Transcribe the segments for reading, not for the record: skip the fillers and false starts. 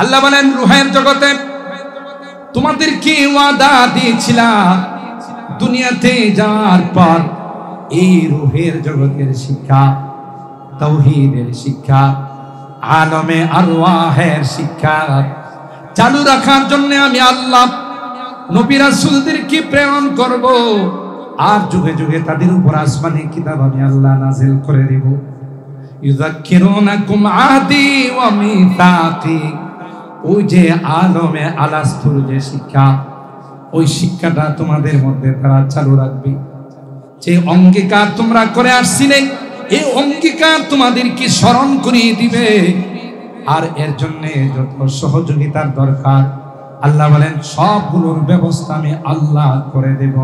আল্লাহ বলেন রূহের জগতে তোমাদেরকে ওয়াদা দিয়েছিলাম দুনিয়াতে যাওয়ার পর এই রূহের জগতের শিক্ষা, তাওহীদের শিক্ষা, আলমে আরওয়াহের শিক্ষা চালু রাখার জন্য আমি আল্লাহ নবী রাসূলদেরকে প্রেরণ করব, আর যুগে যুগে তাদের উপর আসমানি কিতাব আমি আল্লাহ নাযিল করে দেব। ইউযাক্কিরুনাকুম আহদি ওয়া মিসাকি, ওই যে আলমে আলাস্তুর যে শিক্ষা, ওই শিক্ষাটা তোমাদের মধ্যে তারা চালু রাখবে। যে অঙ্গীকার তোমরা করে আসছিলে এই অঙ্গীকার তোমাদেরকে স্মরণ করিয়ে দিবে, আর এর জন্য যত সহযোগিতার দরকার আল্লাহ বলেন সবগুলোর ব্যবস্থা আমি আল্লাহ করে দেব।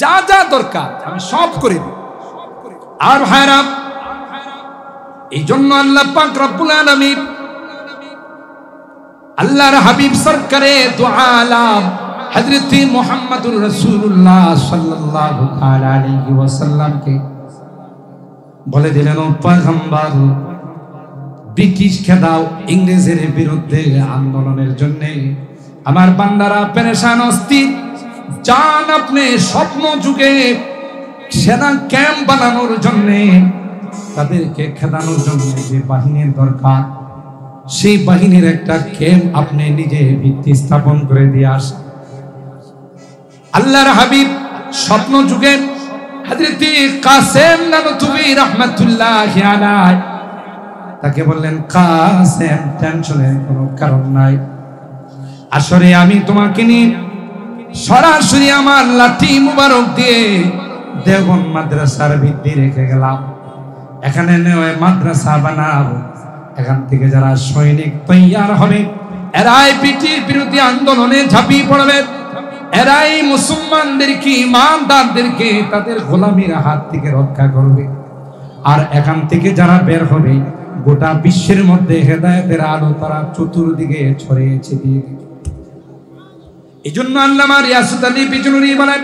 যা যা দরকার আমি সব করে দেব। আর ভাইরা, এই জন্য আল্লাহ পাক রব্বুল আলামিন আল্লাহর হাবিব সরকারে দু আলাম হযরত মুহাম্মদুর রাসূলুল্লাহ সাল্লাল্লাহু তাআলা আলাইহি ওয়াসাল্লামকে বলে দিলেন, ও পয়গম্বর, ব্রিটিশ খেদাও ইংরেজের বিরুদ্ধে আন্দোলনের জন্য আমার বান্দারা পেরেশান অস্থির, যান আপনি স্বপ্ন যুগে সেনা ক্যাম্প বানানোর জন্য, তাদেরকে খেদানোর জন্য যে বাহিনীর দরকার সেই বাহিনীর একটা ক্যাম্প আপনি নিজে ভিত্তি স্থাপন করে দিয়ে আস। আল্লাহর হাবিব স্বপ্ন যুগে হযরত কাসেম নানতুবি রাহমাতুল্লাহি আলাইহি তাকে বললেন, কাসেম, টেনশনের কোনো কারণ নাই, আসলে আমি তোমাকে নিয়ে সরাসরি আমার লাঠি মুবারক দিয়ে দেওবন্দ মাদ্রাসার ভিত্তি রেখে গেলাম, এখানে নয় মাদ্রাসা বানাবো, এখান থেকে যারা সৈনিক তৈয়ার হবে এরাই ব্রিটিশ বিরোধী আন্দোলনে ঝাঁপিয়ে পড়বে, এরাই মুসলমানদেরকে ইমানদারদেরকে তাদের গোলামির হাত থেকে রক্ষা করবে, আর এখান থেকে যারা বের হবে গোটা বিশ্বের মধ্যে হেদায়েতের আলো তারা চতুর্দিকে ছড়িয়ে ছিটিয়ে দিবে। এই জন্য আল্লামা রিয়াসত আলী বিজনুরী বলেন,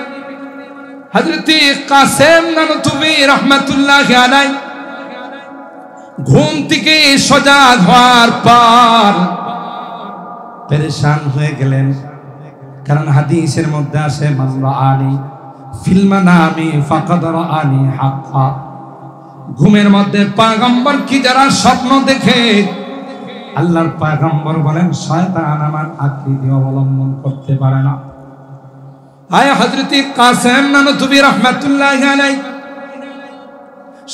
হযরত কাসেম নানতুবি রাহমাতুল্লাহি আলাইহি ঘুম থেকে সজাগ হওয়ার পর পেরেশান হয়ে গেলেন, কারণ হাদিসের মধ্যে আসে মান রাআনি ফিল মানামি ফাকাদ রাআনি হাক্কা, ঘুমের মধ্যে পয়গম্বর কি যারা স্বপ্ন দেখে আল্লাহর পয়গম্বর বলেন শয়তান আমার আকৃতি অবলম্বন করতে পারে না। আয় হযরত কাসেম নানতুবি রাহমাতুল্লাহি আলাইহি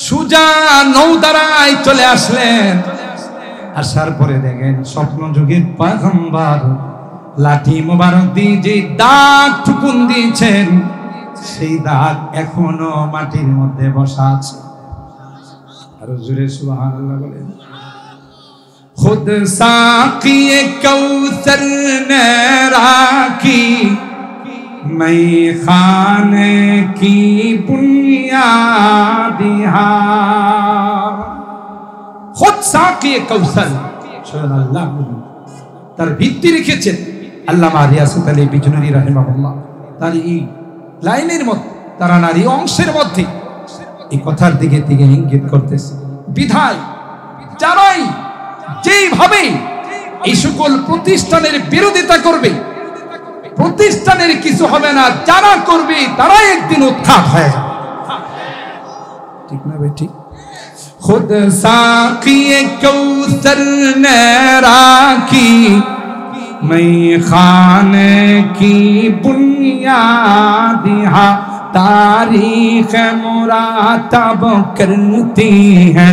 সুজা নৌদারায় চলে আসলেন, আসার পরে দেখেন স্বপ্ন যুগে পয়গম্বর লাঠি মুবারক দিয়ে যে দাগ টুকুন দিয়েছেন সেই দাগ এখনো মাটির মধ্যে বসা আছে। আর জোরে সুবহানাল্লাহ বলেন। खुद साक़ी कौसर ने राखी मैं खाने की बुनियादी खुद साक़ी कौसर सुबहानाल्लाह তার ভিত্তি রেখেছেন আল্লামা রিয়াসত আলী বিজনুরী রাহিমাহুল্লাহ। তার এই লাইনের মধ্যে তারা নারী অংশের মধ্যে এই কথার দিকে দিকে ইঙ্গিত করতেছে। বিধায় যারাই যেইভাবে এই সকল প্রতিষ্ঠানের বিরোধিতা করবে, প্রতিষ্ঠানের কিছু হবে না, যারা করবে তারাই একদিন উৎখাত হয়ে যাবে। ঠিক না ভাই? ঠিক। खुद साक़ी कौसर ने राखी मैं खाने की बुनियाद तारीख मुरातब करती है,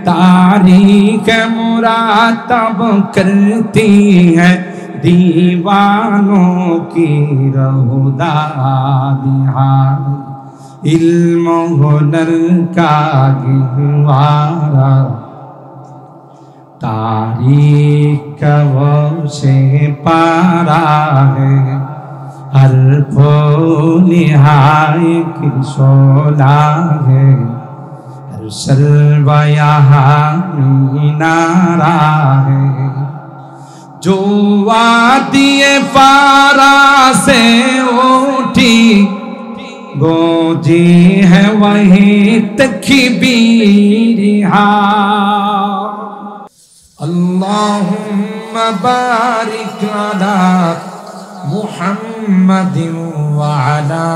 तारीख मुरातब करती है दीवानों की रहुदादिहा इल्म हुनर का गहवारा तारीख वो से पारा है हर फो निहाय की शोला है हर शल्वा यहाँ मीनारा है जो वादिए फारा से उठी गोजी है वही तकबीर اللهم بارك على محمد وعلى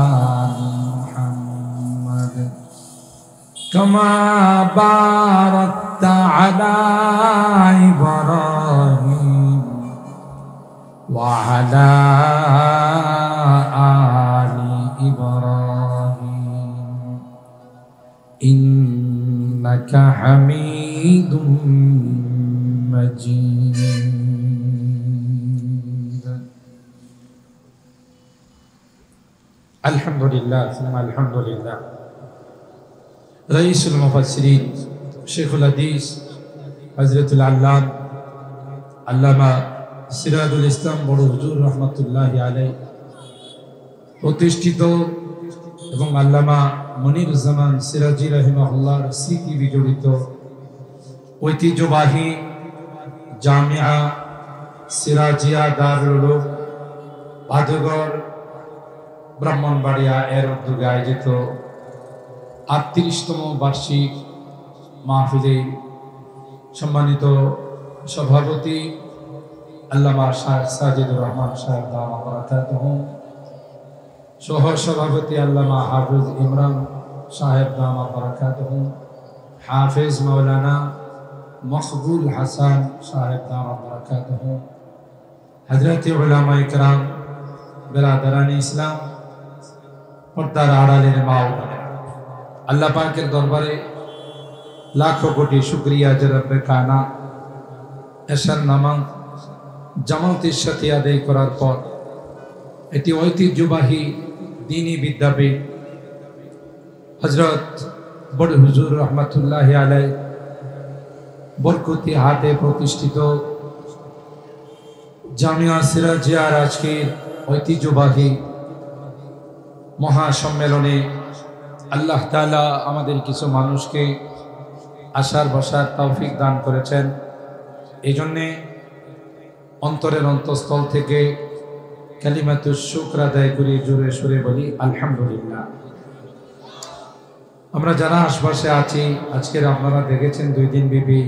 آل محمد كما باركت على إبراهيم وعلى آل إبراهيم إنك حميد مجيد. الحمد لله ثم الحمد لله. رئيس المفسرين شيخ الحديث حضرت العلام আল্লামা সিরাজুল ইসলাম বড় হুজুর রহমতুল্লাহি আলাইহি প্রতিষ্ঠিত এবং আল্লামা মনিরুজ্জামান সিরাজি রাহিমাহুল্লাহর স্মৃতি বিজড়িত ঐতিহ্যবাহী জামিয়া সিরাজিয়া দারুল উলুম ভাদুঘর ব্রাহ্মণবাড়িয়া এর উদ্যোগে আয়োজিত ৩৮তম বার্ষিক মাহফিলে সম্মানিত সভাপতি আল্লামা শাহ সাজিদুর রহমান সাহেব দামাত বারাকাতুহু, সহ সভাপতি আল্লামা হাফিজ ইমরান সাহেব দামাত বারাকাতুহু, হাফিজ মাওলানা মকবুল হাসান সাহেব দামাত বারাকাতুহু, হযরত উলামা ইকরাম, বেরাদারানি ইসলাম, পর্দার আড়ালের মা ও বোনেরা, আল্লাহ পাকের দরবারে লাখো কোটি শুকরিয়া যে রব্বে কায়নাত এশার নামাজ জামাতের সাথে আদায় করার পর এটি ঐতিহ্যবাহী দ্বীনি বিদ্যাপীঠ হযরত বড় হুজুর রহমতুল্লাহি আলাইহি বরকতি হাতে প্রতিষ্ঠিত জামিয়া সিরাজিয়ার আজকের ঐতিহ্যবাহী মহাসম্মেলনে আল্লাহ তাআলা আমাদের কিছু মানুষকে আসার বসার তৌফিক দান করেছেন। এই জন্যে অন্তরের অন্তঃস্থল থেকে কালিমাতুশ শুকর আদায় করি, জোরে সুরে বলি আলহামদুলিল্লাহ। আমরা যারা আশপাশে আছি, আজকের আপনারা দেখেছেন 2 দিন ব্যাপী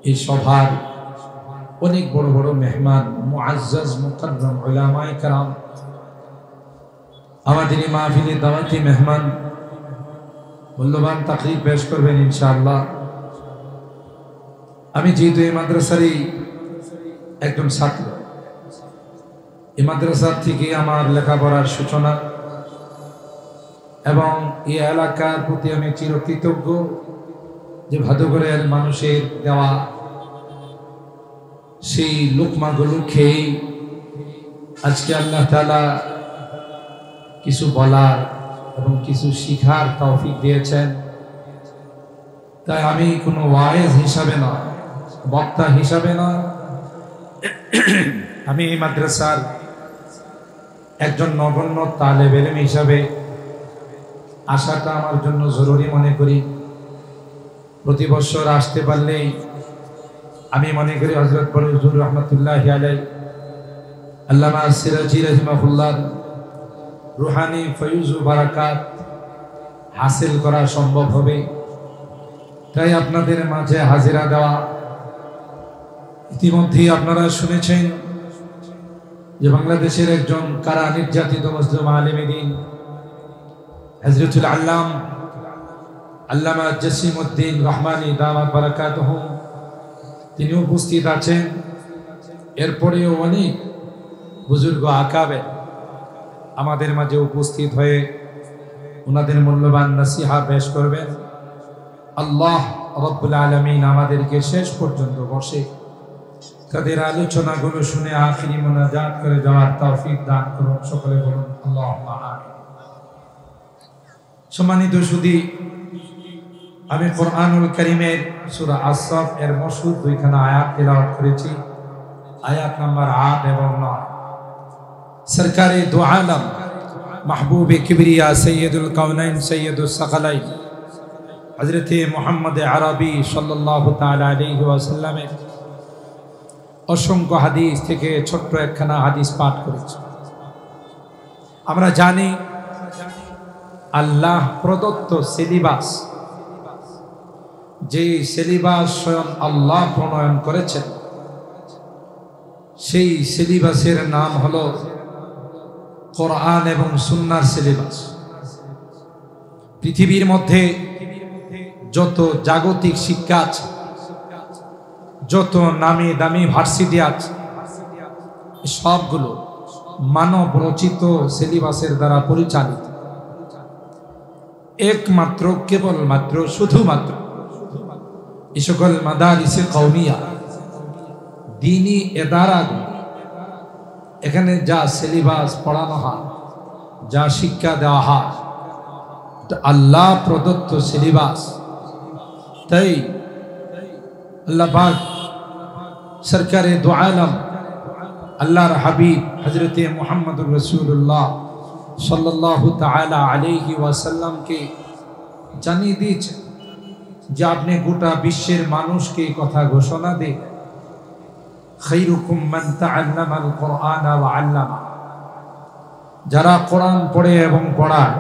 এই সভার অনেক বড় বড় মেহমান, মুআজ্জাজ মুকাররম উলামায়ে কেরাম, আমাদের এই মাহফিলে দাওয়াতি মেহমান মূল্যবান তাকরীর পেশ করবেন ইনশাআল্লাহ। আমি যেহেতু এই মাদ্রাসারই একজন ছাত্র, এই মাদ্রাসার থেকে আমার লেখাপড়ার সূচনা এবং এই এলাকার প্রতি আমি চিরকৃতজ্ঞ যে ভাদুঘরের মানুষের দেওয়া সেই লোকমাগুলো খেয়ে আজকে আল্লাহ তাআলা কিছু বলার এবং কিছু শিখার তৌফিক দিয়েছেন। তাই আমি কোনো ওয়াইজ হিসাবে নয়, বক্তা হিসাবে নয়, আমি এই মাদ্রাসার একজন নগণ্য তালেব ইলম হিসাবে আসাটা আমার জন্য জরুরি মনে করি। প্রতি বছর আসতে পারলেই আমি মনে করি হযরত বড় হুজুর রহমতুল্লাহি আলাইহি আল্লামা সিরাজি রাহিমাহুল্লাহ রুহানি ফয়ুজ ও বারাকাত হাসিল করা সম্ভব হবে। তাই আপনাদের মাঝে হাজিরা দেওয়া। ইতিমধ্যেই আপনারা শুনেছেন যে বাংলাদেশের একজন কারা নির্যাতিত মুসলিম আলেমে দ্বীন হযরতুল আল্লামা জসিমউদ্দিন রহমানী দামাত বারাকাতুহু তিনি উপস্থিত আছেন। এরপরেও অনেক বুজুর্গ আকাবের আমাদের মাঝে উপস্থিত হয়ে ওনাদের মূল্যবান নসিহা পেশ করবেন। আল্লাহ রাব্বুল আলামিন আমাদেরকে শেষ পর্যন্ত বসে তাদের আলোচনাগুলো শুনে আখিরি মুনাজাত করে যাওয়ার তৌফিক দান করুন। সকলে বলুন আল্লাহুম্মা আমিন। সম্মানিত সুধী, আমি কোরআনুল কারীমের সূরা আস-সাফ এর মশহুর 2খানা আয়াত তেলাওয়াত করেছি, আয়াত নাম্বার 8 এবং 9। সরকারে দু আলম মাহবুবে কিবরিয়া সৈয়দুল কাউনাইন সৈয়দুস সাকালাইন হযরতে মুহাম্মদ আরবি সাল্লাল্লাহু তাআলা আলাইহি ওয়াসাল্লামের অসংখ্য হাদিস থেকে ছোট্ট একখানা হাদিস পাঠ করেছি। আমরা জানি আল্লাহ প্রদত্ত সিলেবাস যে সিলেবাস স্বয়ং আল্লাহ প্রণয়ন করেছেন, সেই সিলেবাসের নাম হলো কোরআন এবং সুন্নাহর সিলেবাস। পৃথিবীর মধ্যে যত জাগতিক শিক্ষা আছে, যত নামি দামি ভার্সিটি আছে, সবগুলো মানব রচিত সিলেবাসের দ্বারা পরিচালিত। একমাত্র কেবলমাত্র শুধুমাত্র এই সকল মাদারিসে কওমিয়া দ্বীনি ইদারাগুলো, এখানে যা সিলেবাস পড়ানো হয়, যা শিক্ষা দেওয়া হয়, আল্লাহ প্রদত্ত সিলেবাস। তাই আল্লাহ পাক সরকারে দু আলম আল্লাহর হাবিব হযরতে মুহাম্মদুর রাসূলুল্লাহ সাল্লাল্লাহু তাআলা আলাইহি ওয়াসাল্লামকে জানিয়ে দিয়েছেন যে আপনি গোটা বিশ্বের মানুষকে কথা ঘোষণা দেন, খায়রুকুম মান তাআল্লামাল কুরআনা ওয়া আল্লামা, যারা কোরআন পড়ে এবং পড়ায়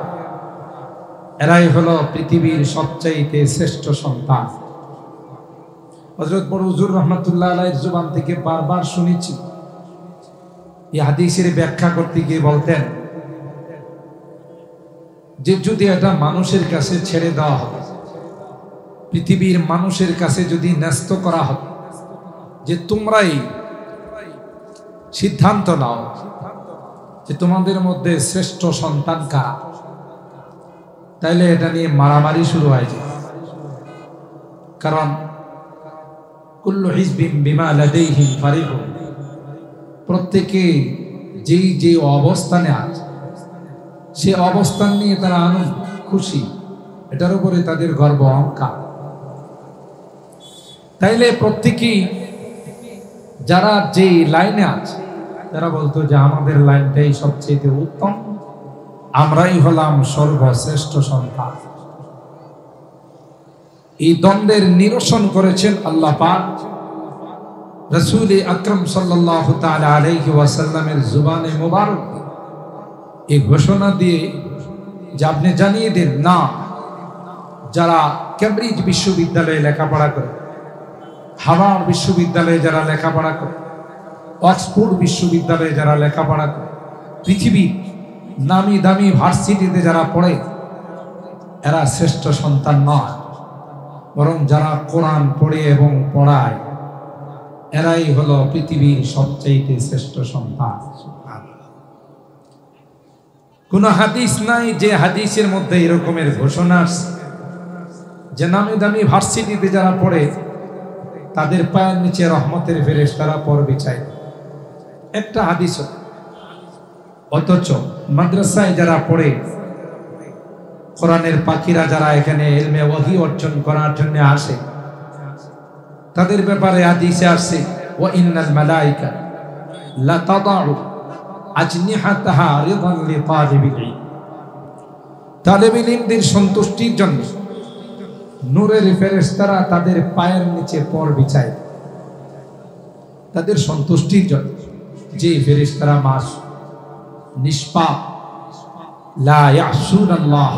এরাই হলো পৃথিবীর সবচাইতে শ্রেষ্ঠ সন্তান। হযরত বড় হুজুর রাহমাতুল্লাহ আলাইহির জবান থেকে বারবার শুনেছি, এই হাদিসের ব্যাখ্যা করতে গিয়ে বলতেন যে যদি এটা মানুষের কাছে ছেড়ে দেওয়া হবে, পৃথিবীর মানুষের কাছে যদি ন্যস্ত করা হবে যে তোমরাই সিদ্ধান্ত নাও যে তোমাদের মধ্যে শ্রেষ্ঠ সন্তান কারা, তাইলে এটা নিয়ে মারামারি শুরু হয়ে যায়। কারণ কুল্লু হিজবিন বিমা লাদাইহিম ফারিহুন, প্রত্যেকে যেই যে অবস্থানে আছে সে অবস্থান নিয়ে তারা আনন্দ খুশি, এটার উপরে তাদের গর্ব অহংকার। তাইলে প্রত্যেকেই যারা যে লাইনে আছে তারা বলতো যে আমাদের লাইনটাই সবচেয়ে উত্তম, আমরাই হলাম সর্বশ্রেষ্ঠ সন্তান। এই দ্বন্দ্বের নিরসন করেছেন আল্লাহ পাক রাসূল আকরাম সাল্লাল্লাহু তাআলা আলাইহি ওয়াসাল্লামের জুবানে মুবারক এই ঘোষণা দিয়ে যে আপনি জানিয়ে দেন না, যারা কেমব্রিজ বিশ্ববিদ্যালয়ে লেখাপড়া করে, হার্ভার্ড বিশ্ববিদ্যালয়ে যারা লেখাপড়া করে, অক্সফোর্ড বিশ্ববিদ্যালয়ে যারা লেখাপড়া করে, পৃথিবীর নামি দামি ভার্সিটিতে যারা পড়ে, এরা শ্রেষ্ঠ সন্তান নয়, বরং যারা কোরআন পড়ে এবং পড়ায় এরাই হলো পৃথিবীর সবচেয়ে শ্রেষ্ঠ সন্তান। কোন হাদিস নাই যে হাদিসের মধ্যে এরকমের ঘোষণা আছে যে নামি দামি ভার্সিটিতে যারা পড়ে তাদের পায়ের নিচে রহমতের ফেরেশতারা পর বিছায়, একটা হাদিস। অথচ মাদ্রাসায় যারা পড়ে, কোরআনের পাখিরা যারা এখানে ইলমে ওয়াহি অর্জন করার জন্য আসে, তাদের ব্যাপারে হাদিসে আসছে ওয়া ইন্নাল মালাইকা লা তাদাউ আজনিহাতাহা রিদান লিতালিবিল ইলম, তালেবুল ইলমদের সন্তুষ্টির জন্য নূরের ফেরেশতারা তাদের পায়ের নিচে পর বিছায়, তাদের সন্তুষ্টির জন্য। যে ফেরেশতারা মাস নিষ্পাপ, লা ইয়াসুনাল্লাহ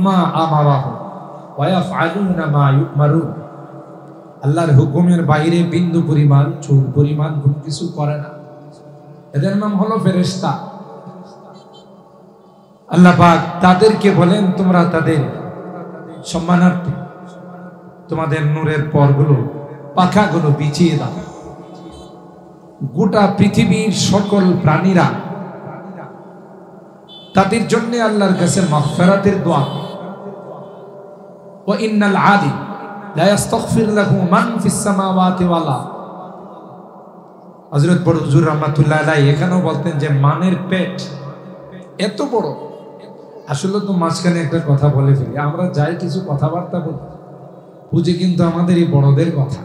মা আমারাহুম ওয়া ইয়াফআলুনা মা ইউমারুন, আল্লাহর হুকুমের বাইরে বিন্দু পরিমাণ চুল পরিমাণ কোনো কিছু করে না, এদের নাম হলো ফেরেশতা। আল্লাহ পাক তাদেরকে বলেন তোমরা তাদের সম্মানার্থে তোমাদের নূরের পরগুলো, পাখাগুলো বিছিয়ে দাও। গোটা পৃথিবীর সকল প্রাণীরা তাদের জন্য আল্লাহর কাছে মাগফিরাতের দোয়া করে। ওয়া ইন্নাল আলিম লা ইস্তাগফির লাহু মান ফিস সামাওয়াতি ওয়াল আরদ। হযরত বড় হুজুর রাহমাতুল্লাহ আলাইহি এখানেও বলতেন যে মানের পেট এত বড়। আসলে তো মাঝখানে একটা কথা বলে ফেলি, আমরা যাই কিছু কথাবার্তা বলি বুঝি কিন্তু আমাদের এই বড়দের কথা,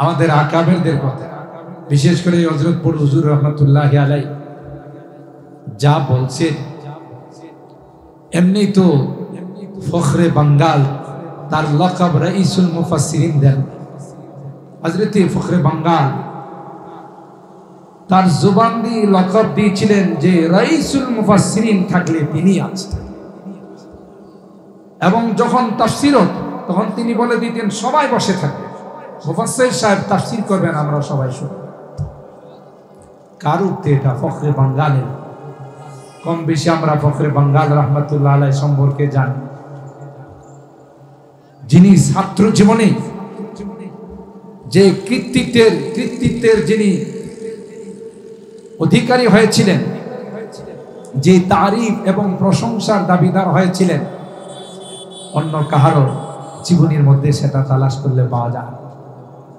আমাদের আকাবেরদের কথা। বিশেষ করে হযরত বড় হুজুর রাহমাতুল্লাহ আলাইহি যা বলছেন, এমনি তো ফখরে বাঙ্গাল তার লকাব রাইসুল মুফাসসিরিন দেন। হযরত ফখরে বাঙ্গাল তার জুবান দিয়ে লকাব দিয়েছিলেন যে রাইসুল মুফাসসিরিন থাকলে তিনি আছেন। এবং যখন তাফসীর হতো তখন তিনি বলে দিতেন সবাই বসে থাকবে, মুফাসসির সাহেব তাফসীর করবেন, আমরা সবাই শুনব। কার উক্তি এটা? ফখরে বাঙ্গালের। কম বেশি আমরা ফখরে বাঙ্গাল রহমতুল্লাহ আলাইহি সম্পর্কে জানি, যিনি ছাত্র জীবনে যে কৃতিত্বের যিনি অধিকারী হয়েছিলেন, যে তারিফ এবং প্রশংসার দাবিদার হয়েছিলেন, অন্য কাহারও জীবনের মধ্যে সেটা তালাশ করলে পাওয়া যায়।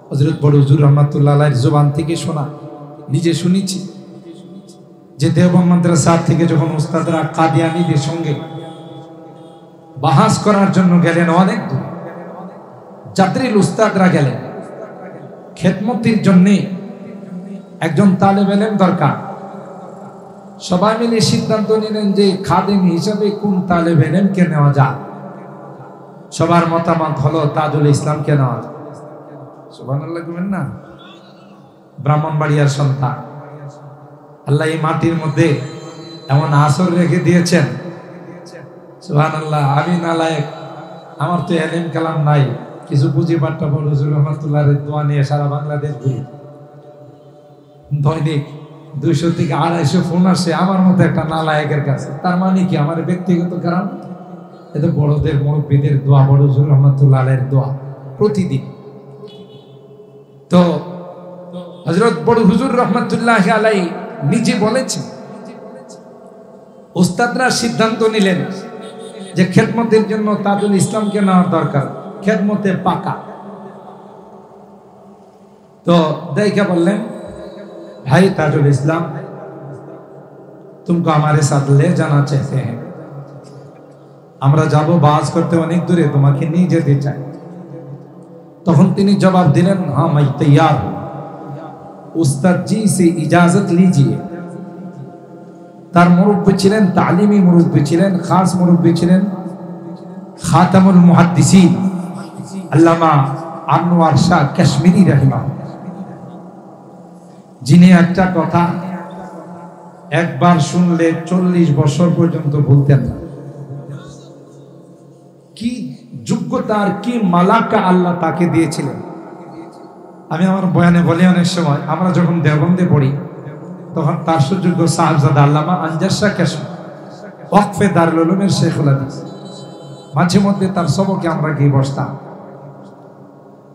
হযরত বড় হুজুর রহমাতুল্লাহ আলাইহির জবান থেকে শোনা, নিজে শুনেছি যে দেওবন্দ মাদ্রাসা থেকে যখন উস্তাদরা কাদিয়ানীদের সঙ্গে বাহাস করার জন্য গেলেন অনেক দূর, জাদরিল উস্তাদরা গেলেন, খেদমতির জন্য একজন তালেব ইলম দরকার। সবাই মিলে সিদ্ধান্ত নিলেন যে খাদেম হিসাবে কোন তালেব ইলমকে নেওয়া যায়। সবার মতামত হলো তাজুল ইসলামকে নেওয়া যায়। সুবহানাল্লাহ বলবেন না? ব্রাহ্মণবাড়িয়ার সন্তান, আল্লাহ এই মাটির মধ্যে এমন আসর রেখে দিয়েছেন, সুবহানাল্লাহ। আমি নালায়েক, আমার তো ইলম কালাম নাই, কিছু বুঝি পাট্টা বড় হুজুর রহমাতুল্লাহর দোয়া নিয়ে সারা বাংলাদেশ ঘুরি। দৈনিক 200 থেকে 250 ফোন আসে আমার মতো একটা নালায়েকের কাছে। তার মানে কি? আমার ব্যক্তিগত কারণ, এটা বড়দের মুরব্বীদের দোয়া, বড় হুজুর রহমাতুল্লাহ আলাইহির দোয়া প্রতিদিন। তো হযরত বড় হুজুর রহমাতুল্লাহ আলাইহি নিজে বলেছেন, উস্তাদরা সিদ্ধান্ত নিলেন যে খেদমতের জন্য তাজুল ইসলামকে নেওয়ার দরকার, খেদমতে পাকা। তো দেখা বললেন, ভাই ताजुल इस्लाम, तुमको हमारे साथ ले जाना चाहते हैं, আমরা যাব বাজ করতে অনেক দূরে, তোমাকে নিয়ে যেতে চাই। তখন তিনি জবাব দিলেন, हाँ मैं तैयार हूं, उस्ताद जी से इजाजत लीजिए। তার মুরব্বি ছিলেন, তালিমি মুরব্বি ছিলেন, খাস মুরব্বি ছিলেন খাতামুল মুহাদ্দিসিন আল্লামা আনোয়ার শাহ কাশ্মীরি রাহিমাহুল্লাহ, যিনি একটা কথা একবার শুনলে 40 বছর পর্যন্ত ভুলতেন না। কি যোগ্যতার, কি মালাকা আল্লাহ তাকে দিয়েছিলেন। আমি আমার বয়ানে বলি অনেক সময়, আমরা যখন দেওবন্দে পড়ি তখন তার সুযোগ্য সাহেবজাদা আল্লামা আনজার শাহ কাশ্মীরি ওয়াকফে দারুল উলুমের শেখুল হাদিস, মাঝে মধ্যে তার সবকে আমরা গিয়ে বসতাম।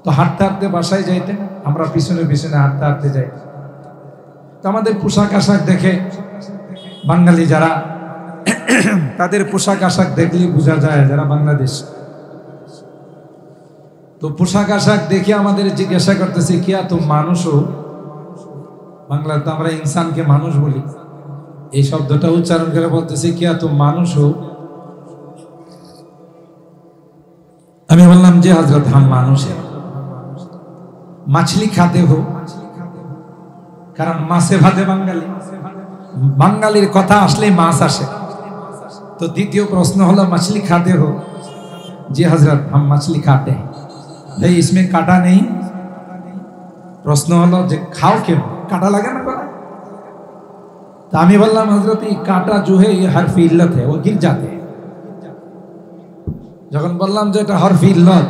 তো হাঁটতে হাঁটতে বাসায় যাইতেন, আমরা পিছনে পিছনে হাঁটতে হাঁটতে যাই। তো আমাদের পোশাক আশাক দেখে, বাঙালি যারা, তাদের পোশাক আশাক দেখলেই বোঝা যায় যারা বাংলাদেশ। তো পোশাক আশাক দেখে আমাদের জিজ্ঞাসা করতেছে, কিয়া তুম মানুষ হো? বাংলা তো আমরা ইনসানকে মানুষ বলি, এই শব্দটা উচ্চারণ করে বলতেছে, কিয়া তুম মানুষ হো? আমি বললাম যে হযরত হাম মানুষ है। মাছলি খাতে হো? কারণ মাছে ভাতে বাঙালি, বাঙালির কথা আসলে মাছ আসে। তো দ্বিতীয় প্রশ্ন হলো, मछली खाते हो? जी हजरत हम मछली खाते हैं। भाई इसमें काटा नहीं? প্রশ্ন হলো যে খাও কেন, কাটা লাগে না গলায়? তো আমি বললাম, হযরত এই কাটা जो है ये हरफ इल्लत है, वो गिर जाते हैं। যখন বললাম যে এটা হরফ ইল্লত,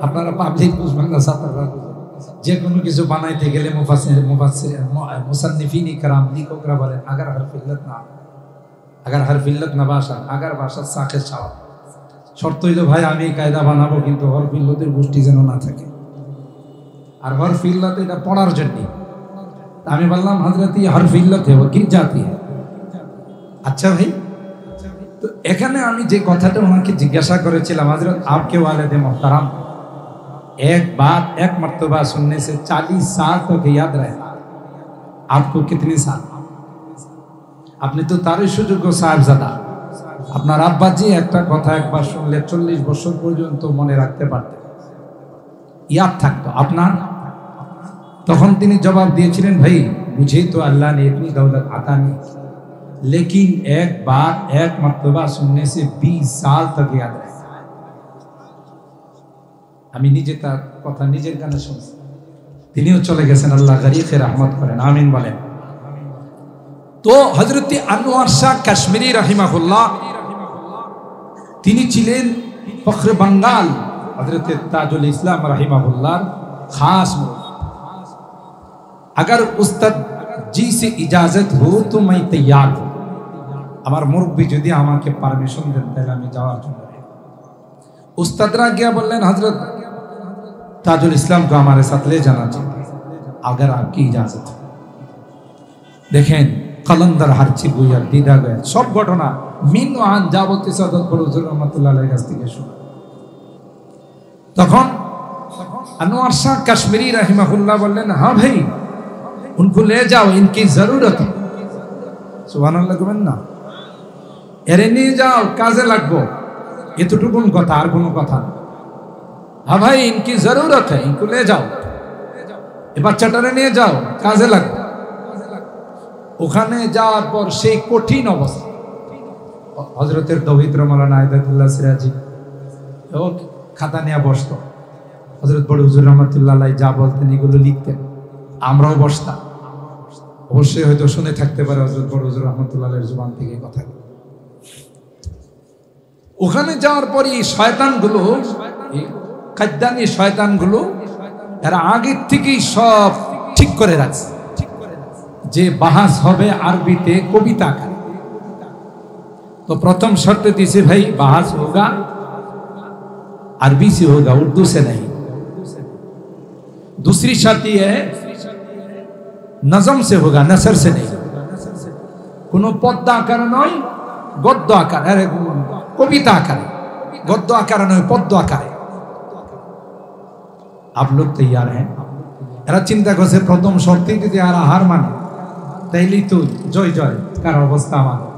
আপনারা পাবলিক বুঝবেন না, ছাত্ররা যে কোনো কিছু বানাইতে গেলে মুসান্নিফিন ইকরাম লিখকরা বলেন, আগার হরফ ইল্লত না, আগার হরফ ইল্লত না ভাষা, আগার ভাষা সাকের ছাওয়া। শর্ত হইল ভাই আমি কায়দা বানাবো, কিন্তু হরফ ইল্লতের গোষ্ঠী যেন না থাকে। আর হরফ ইল্লত এটা পড়ার জন্য। আমি বললাম, হযরত ये हरफ इल्लत है, वो गिर जाती है। আচ্ছা ভাই, তো এখানে আমি যে কথাটা ওনাকে জিজ্ঞাসা করেছিলাম, হযরত आपके वालिद मोहतरम एक बात एक मर्तबा सुनने से 40 साल तक याद रहता, आपको कितने साल? আপনি তো তারই সুযোগ্য সাহেবজাদা, আপনার আব্বাজি একটা কথা একবার শুনলে 40 বছর পর্যন্ত মনে রাখতে পারতেন, ইয়াদ থাকতো আপনার। তখন তিনি জবাব দিয়েছিলেন, ভাই मुझे तो अल्लाह ने इतनी दौलत अता नहीं, लेकिन एक बात एक मर्तबा सुनने से 20 साल तक याद रहता। আমি নিজে তার কথা নিজের কানে শুনছি। তিনিও চলে গেছেন, আল্লাহ গরিখে রহমত করেন, আমিন বলেন। তো হযরত আনোয়ার শাহ কাশ্মীরি রাহিমাহুল্লাহ, তিনি ছিলেন ফখরে বাঙ্গাল, हजरत ताजुल इस्लाम रहिमहुल्लाह खास अगर उस्ताद जी से इजाजत हो तो मैं तैयार हूँ আমার মুরব্বি যদি আমাকে পারমিশন দেন তাহলে আমি যাওয়ার জন্য उस्तादरा क्या बोलें हजरत ताजुल इस्लाम को हमारे साथ ले जाना चाहिए अगर आपकी इजाजत है देखें कलंदर हरची गुया दीदा गया सब घटना মিন ওয়ান যাবতীয় সাদত বড় হুজুর রাহমাতুল্লাহ আলাইহির কাছ থেকে শুনে তখন अनवर शाह कश्मीरी रहमहुल्लाह बोलें हाँ भाई उनको ले जाओ इनकी जरूरत है सुभानाल्लाह कहें ना एरे निये जाओ काजे लागबो एतटुकुन कथा आर कोनो कथा ना हाँ भाई इनकी जरूरत है इनको ले जाओ ए बाच्चाटारे निये जाओ काजे लागबो ओखाने जाওয়ার পর সেই কঠিন অবস্থা হযরতের দৌহিত্র মাওলানা আইদাতুল্লাহ সিরাজি ও খাতা নিয়ে বসতো হযরত বড় হুজুর রাহমাতুল্লাহ আলাইহি যা বলতেন এগুলো লিখতেন আমরাও বসতাম অবশ্যই হয়তো শুনে থাকতে পারে হযরত বড় হুজুর রাহমাতুল্লাহ আলাইহির জবান থেকে কথা ওখানে যাওয়ার পর এই শয়তানগুলো এই কাদ্দানি শয়তানগুলো এরা আগে থেকেই সব ঠিক করে রাখছে যে বাহাস হবে আরবিতে কবিতা আকারে तो प्रथम शर्त तीसरे भाई बहस होगा अरबी से होगा उर्दू से नहीं दूसरी शर्त यह है नजम से होगा नसर से नहीं कोनो पद्य आकार नয় गद्य आकार अरे कविता आकार गद्य आकार नয় पद्य आकार आप लोग तैयार हैं এরা চিন্তা করছে প্রথম শর্তেই যদি আর হার মানে তাইলেই তো জয় জয় কার অবস্থা আমাদের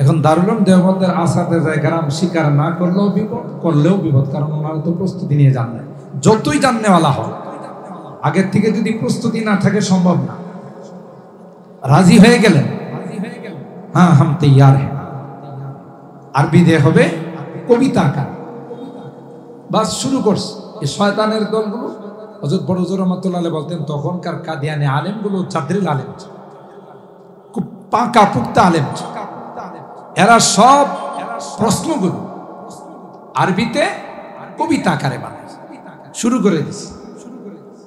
এখন দারুল উলুম দেওবন্দের আসাতে যায় কারণ স্বীকার না করলেও বিপদ করলেও বিপদ কারণ ওনারা তো প্রস্তুতি নিয়ে যান না যতই জাননেওয়ালা হয় আগের থেকে যদি প্রস্তুতি না থাকে সম্ভব না রাজি হয়ে গেলেন হ্যাঁ হাম তৈয়ার হ্যাঁ আরবি দিয়ে হবে কবিতা আকার বাস শুরু করছে এই শয়তানের দলগুলো হযরত বড় হুজুর রাহমাতুল্লাহ আলাইহি বলতেন তখনকার কাদিয়ানি আলেমগুলো চাদরিল আলেম খুব পাকা পুক্তা আলেম এরা সব প্রশ্নগুলো আরবিতে কবিতা আকারে বানায় শুরু করে দিছে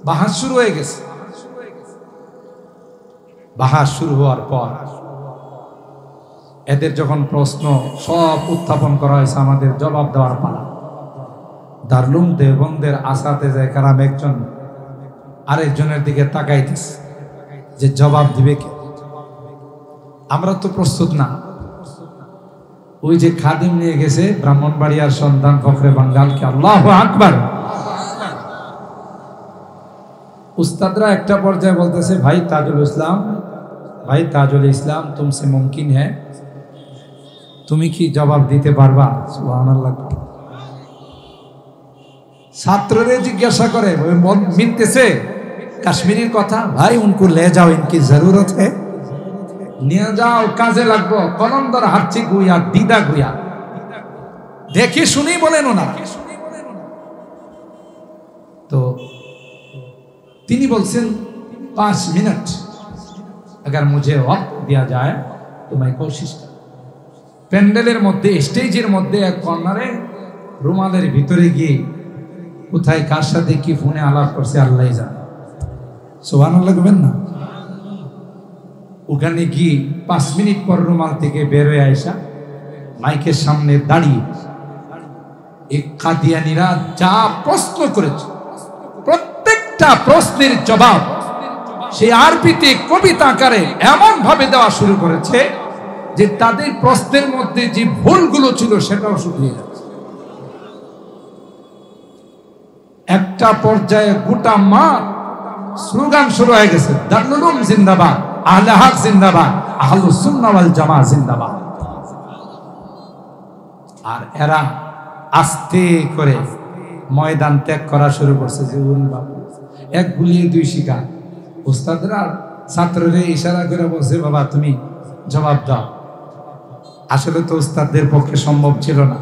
বাহাস শুরু হয়ে গেছে বাহাস শুরু হওয়ার পর এদের যখন প্রশ্ন সব উত্থাপন করা হয়েছে আমাদের জবাব দেওয়ার পালা দারুল উলুম দেওবন্দের আসাতে যায় কারাম একজন আরেকজনের দিকে তাকাইতেছে যে জবাব দিবে কে আমরা তো প্রস্তুত না ওই যে খাদিম নিয়ে গেছে ব্রাহ্মণবাড়িয়ার সন্তান ফখরে বাঙ্গালকে আল্লাহু আকবার উস্তাদরা একটা পর্যায়ে বলতেছে ভাই তাজুল ইসলাম তুমসে মুমকিন হ্যায় তুমি কি জবাব দিতে পারবা সুবহানাল্লাহ ছাত্ররে জিজ্ঞাসা করে মিনতেছে কাশ্মীরের কথা ভাই উनको ले जाओ इनकी जरूरत है নিয়ে যাও কাজে লাগবো কলন্দর হারচি গুইয়া দিদা গুইয়া দেখি শুনি বলেন ওনারা তো তিনি বলছেন 5 मिनट अगर मुझे वक्त दिया जाए तो मैं कोशिश करूं প্যান্ডেলের মধ্যে স্টেজের মধ্যে এক কর্নারে রুমালের ভিতরে গিয়ে কোথায় কার সাথে কি ফোনে আলাপ করছে আল্লাহই জানে সুবহানাল্লাহ বলেন না ওখানে গিয়ে 5 মিনিট পর রুমাল থেকে বের হয়ে আয়েশা মাইকের সামনে দাঁড়িয়ে এক কাদিয়ানীরা যা প্রশ্ন করেছে প্রত্যেকটা প্রশ্নের জবাব সেই আরবিতে কবিতা আকারে এমন ভাবে দেওয়া শুরু করেছে যে তাদের প্রশ্নের মধ্যে যে ভুলগুলো ছিল সেটাও শুকিয়ে যাচ্ছে একটা পর্যায়ে গোটা মাঠ স্লোগান শুরু হয়ে গেছে দারুল উলুম জিন্দাবাদ আহলে হক জিন্দাবাদ আহলুস সুন্নাহ ওয়াল জামাত জিন্দাবাদ আর এরা আস্তে করে ময়দান ত্যাগ করা শুরু করছে যে বাবু এক গুলিয়ে দুই শিকার উস্তাদরা ছাত্ররে ইশারা করে বলছে বাবা তুমি জবাব দাও আসলে তো উস্তাদদের পক্ষে সম্ভব ছিল না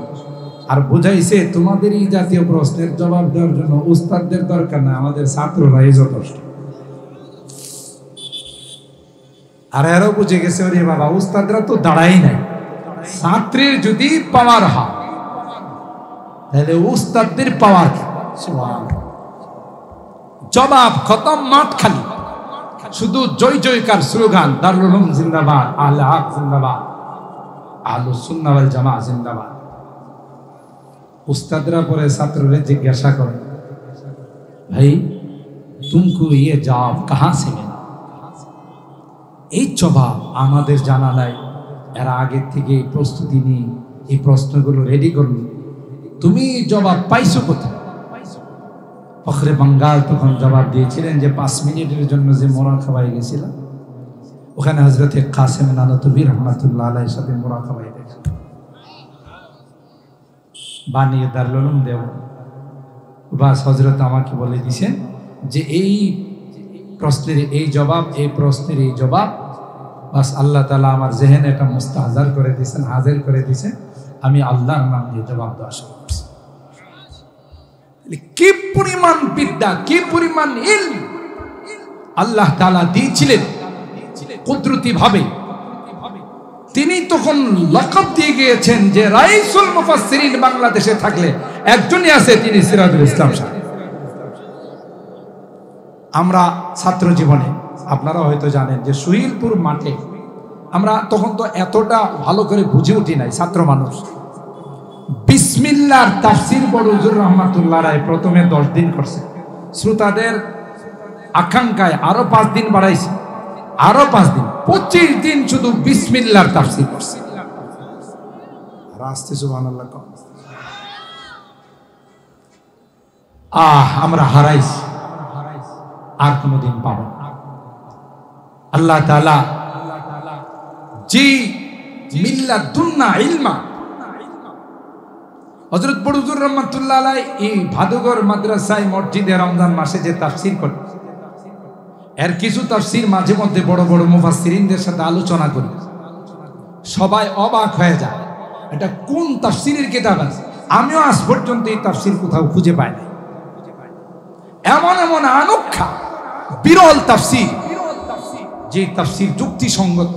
আর বুঝাইছে তোমাদের এই জাতীয় প্রশ্নের জবাব দেওয়ার জন্য উস্তাদদের দরকার না আমাদের ছাত্ররাই যথেষ্ট আর এরাও বুঝে গেছে ওরে বাবা উস্তাদরা তো দাঁড়াই নাই ছাত্রের যদি পাওয়ার হয় তাহলে উস্তাদদের পাওয়ার জবাব খতম, মাঠ খালি, শুধু জয় জয়কার স্লোগান, দারুল উলুম জিন্দাবাদ, আহলে হক জিন্দাবাদ, আহলুস সুন্নাহ ওয়াল জামাআহ জিন্দাবাদ। উস্তাদরা পরে ছাত্রদের জিজ্ঞাসা করে, ভাই তুমকো ইয়ে জবাব কাহা সে মিলা? এই জবাব আমাদের জানা নাই, এরা আগের থেকে প্রস্তুতি নিয়ে এই প্রশ্নগুলো রেডি করলো, তুমি জবাব পাইছো কোথায়? ফখরে বাঙ্গাল তখন জবাব দিয়েছিলেন যে 5 মিনিটের জন্য যে মোরাকাবায় গেছিলাম, ওখানে হযরতে কাসেম নানতুবি রহমাতুল্লাহ আলাইহির সাথে মোরাকাবায় দেখলাম, বানিয়ে দারুল উলুম দেব। বাস হযরত আমাকে বলে দিয়েছেন যে এই প্রশ্নের এই জবাব, এই প্রশ্নের এই জবাব, বাস আল্লাহ তাআলা আমার জেহেনে এটা মুস্তাহজার করে দিয়েছেন, হাজির করে দিয়েছেন, আমি আল্লাহর নাম দিয়ে জবাব দেওয়া শুরু করছি। কি পরিমাণ বিদ্যা, কি পরিমাণ ইলম আল্লাহ তাআলা দিয়েছিলেন কুদরতি ভাবে। তিনি তখন লকব দিয়ে গিয়েছেন যে রাইসুল মুফাসসিরিন বাংলাদেশে থাকলে একজনই আছে, তিনি সিরাজুল ইসলাম সাহেব। আমরা ছাত্র জীবনে আপনারা হয়তো জানেন যে সুহিলপুর মাঠে আমরা তখন তো এতটা ভালো করে বুঝে উঠি নাই, ছাত্র মানুষ। বিসমিল্লাহর তাফসীর বড় হুজুর রহমাতুল্লাহ আলাইহি প্রথমে 10 দিন করছে, শ্রোতাদের আকাঙ্ক্ষায় আরো 5 দিন বাড়াইছে, আরো 5 দিন, 25 দিন শুধু বিসমিল্লাহর তাফসীর করছে। রাস্তে সুবহানাল্লাহ। আমরা হারাইছি, আর কোনদিন পাবো না। আল্লাহ তাআলা জি মিল্লাতুন্না ইলমা, হযরত বড় হুজুর রহমাতুল্লাহ আলাইহি এই ভাদুগর মাদ্রাসায় মসজিদে রমজান মাসে যে তাফসীর করে, এর কিছু তাফসীর মাঝে মধ্যে বড় বড় মুফাসসিরিনদের সাথে আলোচনা করি, সবাই অবাক হয়ে যায়, এটা কোন তাফসীরের কিতাব আছে? আমিও আজ পর্যন্ত এই তাফসীর কোথাও খুঁজে পাই না। এমন এমন আনোখা বিরল তাফসীর, যে তাফসীর যুক্তিসঙ্গত,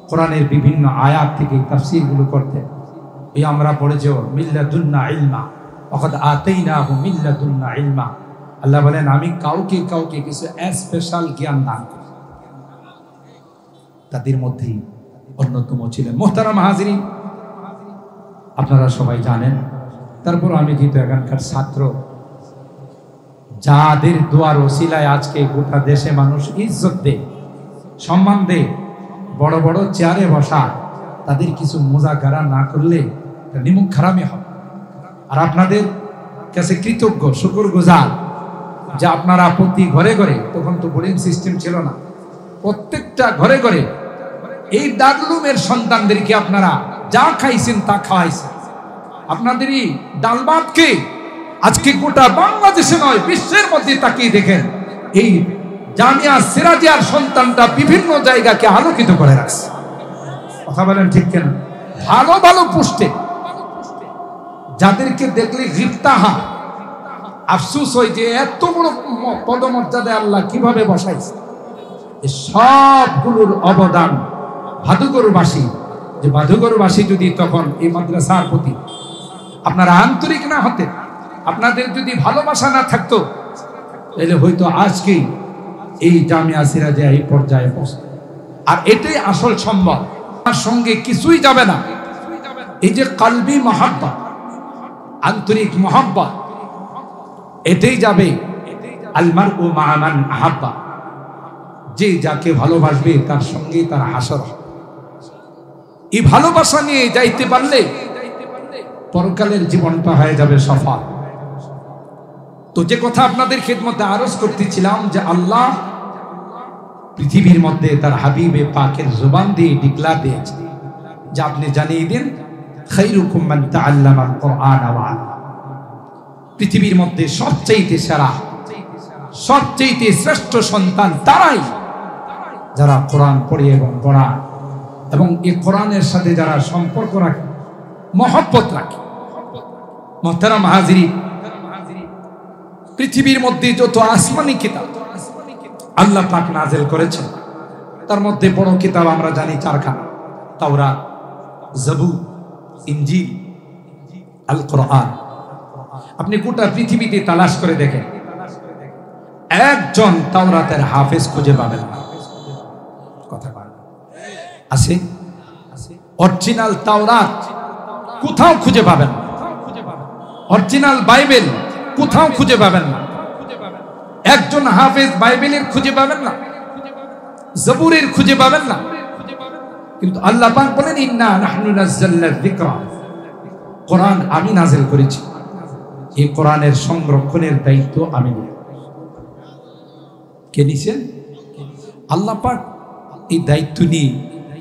কোরআনের বিভিন্ন আয়াত থেকে এই তাফসীরগুলো করতে। এই আমরা পড়েছি মিল্লাতুন্না ইলমা, ওয়াকাদ আতাইনাহু মিল্লাতুন্না ইলমা। আল্লাহ বলেন আমি কাউকে কাউকে কিছু স্পেশাল জ্ঞান দান করি, তাদের মধ্যেই অন্যতম ছিলেন মুহতারাম হাজিরিন। আপনারা সবাই জানেন, তারপর আমি যেহেতু এখানকার ছাত্র, যাদের দোয়ার ওসিলায় আজকে গোটা দেশে মানুষ ইজ্জত দেয়, সম্মান দেয়, বড় বড় চেয়ারে বসা, তাদের কিছু মুজাকারা না করলে নিমুখ খারামি হবে। আর আপনাদের কাছে কৃতজ্ঞ, শুকরগুজার যে আপনারা প্রতি ঘরে ঘরে, তখন তো বোর্ডিং সিস্টেম ছিল না, প্রত্যেকটা ঘরে ঘরে এই দারুল উলুমের সন্তানদেরকে আপনারা যা খাইছেন তা খাওয়াইছেন। আপনাদের এই ডাল ভাতকে আজকে গোটা বাংলাদেশে নয়, বিশ্বের মধ্যে তাকিয়ে দেখেন, এই জামিয়া সিরাজিয়ার সন্তানটা বিভিন্ন জায়গাকে আলোকিত করে রাখছে। কথা বলেন ঠিক কেন? ভালো ভালো পোস্টে, যাদেরকে দেখলে গিফতাহা আফসোস হয় যে এত বড় পদমর্যাদায় আল্লাহ কিভাবে বসাইছে। সবগুলোর অবদান ভাদুগরবাসী, যে ভাদুগরবাসী যদি তখন এই মাদ্রাসার প্রতি আপনারা আন্তরিক না হতেন, আপনাদের যদি ভালোবাসা না থাকতো, তাহলে হয়তো আজকেই এই জামিয়া সিরাজিয়া এই পর্যায়ে পৌঁছত। আর এটাই আসল সম্ভব, তার সঙ্গে কিছুই যাবে না। এই যে কলবি মহাব্বত, আন্তরিক মহাব্বত, এটাই যাবে। আল মারউ মা মান আহাব্বা, যে যাকে ভালোবাসবে তার সঙ্গে তার হাসর। এই ভালোবাসা নিয়ে যাইতে পারলে পরকালের জীবনটা হয়ে যাবে সফল। তো যে কথা আপনাদের খিদমতে আরজ করতেছিলাম, যে আল্লাহ পৃথিবীর মধ্যে তার হাবিবে পাকের জবান দিয়ে ডিক্লার দিয়েছে যে আপনি জানিয়ে দিন, খায়রুকুম মান তাআল্লামাল কুরআন ওয়া আল্লামা। পৃথিবীর মধ্যে সবচেয়ে সেরা, সবচেয়ে শ্রেষ্ঠ সন্তান তারাই যারা কোরআন পড়ে এবং পড়ায়, এবং এই কোরআনের সাথে যারা সম্পর্ক রাখে, মহব্বত রাখে। মুহতারাম হাজিরিন, পৃথিবীর মধ্যে যত আসমানি কিতাব আল্লাহ পাক নাযিল করেছেন, তার মধ্যে বড় কিতাব আমরা জানি 4খানা, তাওরাত, জবুর, ইনজিল, আল কোরআন। আপনি গোটা পৃথিবীতে তালাশ করে দেখেন, একজন তাওরাতের হাফেজ খুঁজে পাবেন না। কথা বলেন, আছে? অরিজিনাল তাওরাত কোথাও খুঁজে পাবেন না, অরিজিনাল বাইবেল কোথাও খুঁজে পাবেন না। একজন হাফেজ বাইবেলের খুঁজে পাবেন না, জবুরের খুঁজে পাবেন না। কিন্তু আল্লাহ পাক বলেন, ইন্না নাহনু নাযালনা যিকরা, কোরআন আমি নাযিল করেছি, এই কোরআনের সংরক্ষণের দায়িত্ব আমি নিই। কে নিছেন? আল্লাহ পাক এই দায়িত্ব নিয়ে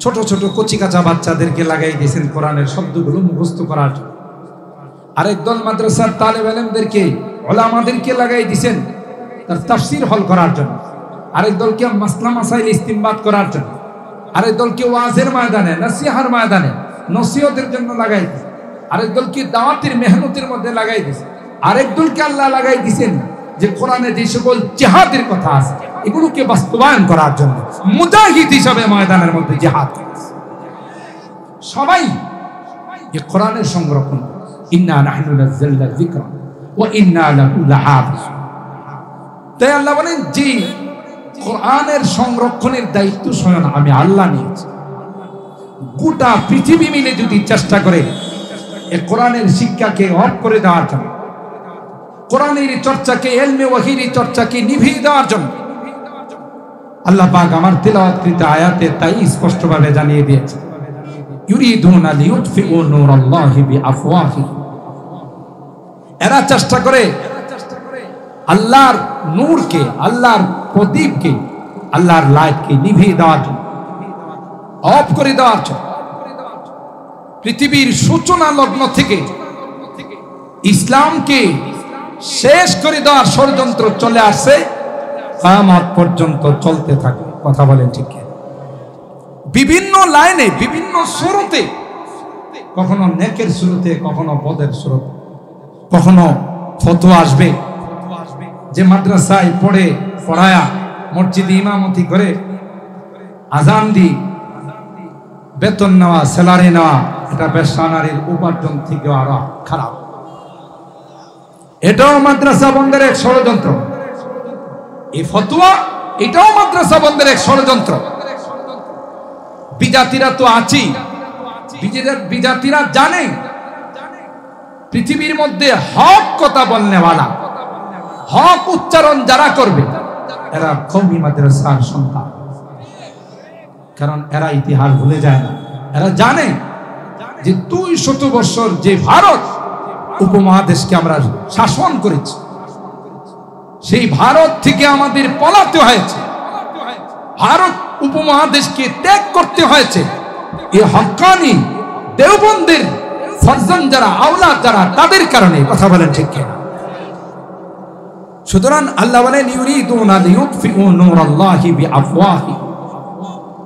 ছোট ছোট কচিকাচা বাচ্চাদেরকে লাগাই দিয়েছেন কোরআনের শব্দগুলো মুখস্থ করার জন্য। আরেক দল মাদ্রাসার তালেব ইলমদেরকে, উলামাদেরকে লাগাই দিয়েছেন তার তাফসীর হল করার জন্য। আরেক দলকে মাসলা মাসাইল ইস্তিমবাত করার জন্য। আরেক দলকে ওয়াজের ময়দানে, নসিহার ময়দানে নসিহতের জন্য লাগাই দিয়েছেন। আরেক দলকে দাওয়াতের মেহনতের মধ্যে লাগাই দিয়েছেন। আরেক দলকে আল্লাহ লাগাই দিয়েছেন যে কোরআনে যে সকল জিহাদের কথা আছে এগুলোকে বাস্তবায়ন করার জন্য, মুজাহিদ হিসাবে ময়দানের মধ্যে জিহাদ করেছে। সবাই এই কোরআনের সংরক্ষণ, ইন্না নাহনু নাযালনা যিকরা ওয়া ইন্না লাহু লাহাফিজুন। তাই আল্লাহ বলেন যে কোরআনের সংরক্ষণের দায়িত্ব স্বয়ং আমি আল্লাহ নিয়েছি। গোটা পৃথিবী মিলে যদি চেষ্টা করে এই কোরআনের শিক্ষাকে অফ করে দেওয়ার জন্য, কোরআনের চর্চাকে, ইলমে ওয়াহির চর্চাকে নিভিয়ে দেওয়ার জন্য, আল্লাহ পাক আমার তিলাওয়াতকৃত আয়াতে তাই স্পষ্টভাবে জানিয়ে দিয়েছে, ইউরিদুনা লিইউতফিউ নূরাল্লাহি বিআফওয়াহিহিম। এরা চেষ্টা করে আল্লাহর নূরকে, আল্লাহর প্রদীপকে, আল্লাহর লাইটকে নিভিয়ে দেওয়ার জন্য, অফ করে দেওয়ার জন্য। পৃথিবীর সূচনা লগ্ন থেকে ইসলামকে শেষ করে দেওয়ার ষড়যন্ত্র চলে আসছে, কিয়ামত পর্যন্ত চলতে থাকবে। কথা বলেন ঠিক কি? বিভিন্ন লাইনে, বিভিন্ন সুরতে, কখনো নেকের সুরতে, কখনো বদের সুরতে, কখনো ফতোয়া আসবে যে মাদ্রাসায় পড়ায়া মসজিদে ইমামতি করে আজান দি বেতন নেওয়া, স্যালারি নেওয়া, এটা বেশ্যা নারীর উপার্জন থেকে আরো খারাপ। এটাও মাদ্রাসা বন্ধের এক ষড়যন্ত্র। এই ফতোয়া এটাও মাদ্রাসা বন্ধের এক ষড়যন্ত্র। বিজাতিরা তো আছি, বিজাতিরা জানে পৃথিবীর মধ্যে হক কথা বলনেওয়ালা, হক উচ্চারণ যারা করবে এরা কওমি মাদ্রাসার সন্তান। কারণ এরা ইতিহাস ভুলে যায় না। এরা জানে যে 200 বছর যে ভারত উপমহাদেশকে আমরা শাসন করেছি, সেই ভারত থেকে আমাদের পলাতে হয়েছে, ভারত উপমহাদেশকে ত্যাগ করতে হয়েছে এই হক্কানি দেওবন্দের ফরজান যারা, আওলাদ যারা, তাদের কারণে। কথা বলেন ঠিক কিনা? সুতরাং আল্লাহ বলেন, ইউরিদুনা লিইউতফিউ নূরাল্লাহি বিআফওয়াহিহিম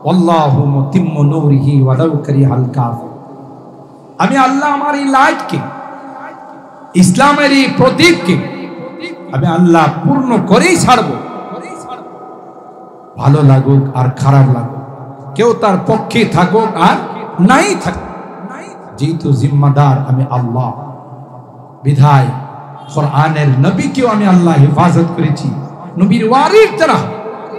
ওয়াল্লাহু মুতিম্মু নূরিহি ওয়ালাউ কারিহাল কাফিরুন। আমি আল্লাহ আমার এই লাইটকে, ইসলামের এই প্রদীপকে আমি আল্লাহ পূর্ণ করেই ছাড়বো, ভালো লাগুক আর খারাপ লাগুক, কেউ তার পক্ষে থাকুক আর নাই থাকুক, যেহেতু জিম্মাদার আমি আল্লাহ, বিধায় কোরআনের নবীকেও আমি আল্লাহ হেফাজত করেছি। নবীর ওয়ারিস যারা,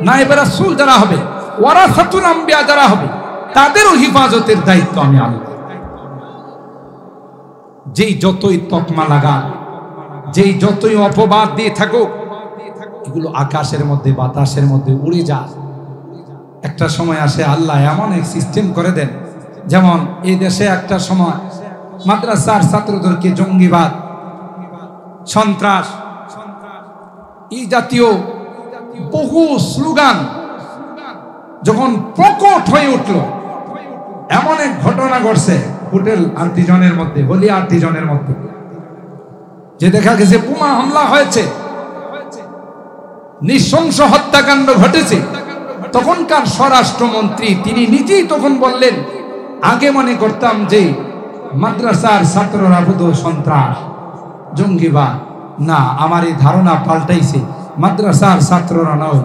নায়েবে রাসূল যারা হবে, ওয়ারাসাতুল আম্বিয়া যারা হবে, তাদেরও হেফাজতের দায়িত্ব আমি আল্লাহ। যেই যতই তকমা লাগা, যেই যতই অপবাদ দিয়ে থাকুক, এগুলো আকাশের মধ্যে, বাতাসের মধ্যে উড়ে যায়। একটা সময় আসে আল্লাহ এমন এক সিস্টেম করে দেন, যেমন এই দেশে একটা সময় মাদ্রাসার ছাত্রদেরকে জঙ্গিবাদ, সন্ত্রাস, এই জাতীয় বহু স্লোগান যখন প্রকট হয়ে উঠল, এমন এক ঘটনা ঘটছে হোটেল আর্টিজনের মধ্যে, হলি আর্টিজনের মধ্যে, যে দেখা গেছে বোমা হামলা হয়েছে, নৃশংস হত্যাকাণ্ড ঘটেছে। তখনকার স্বরাষ্ট্রমন্ত্রী তিনি নিজেই তখন বললেন, আগে মনে করতাম যে মাদ্রাসার ছাত্ররা বোধ সন্ত্রাস, জঙ্গিবাদ, না, আমার এই ধারণা পাল্টাইছে, মাদ্রাসার ছাত্ররা নয়,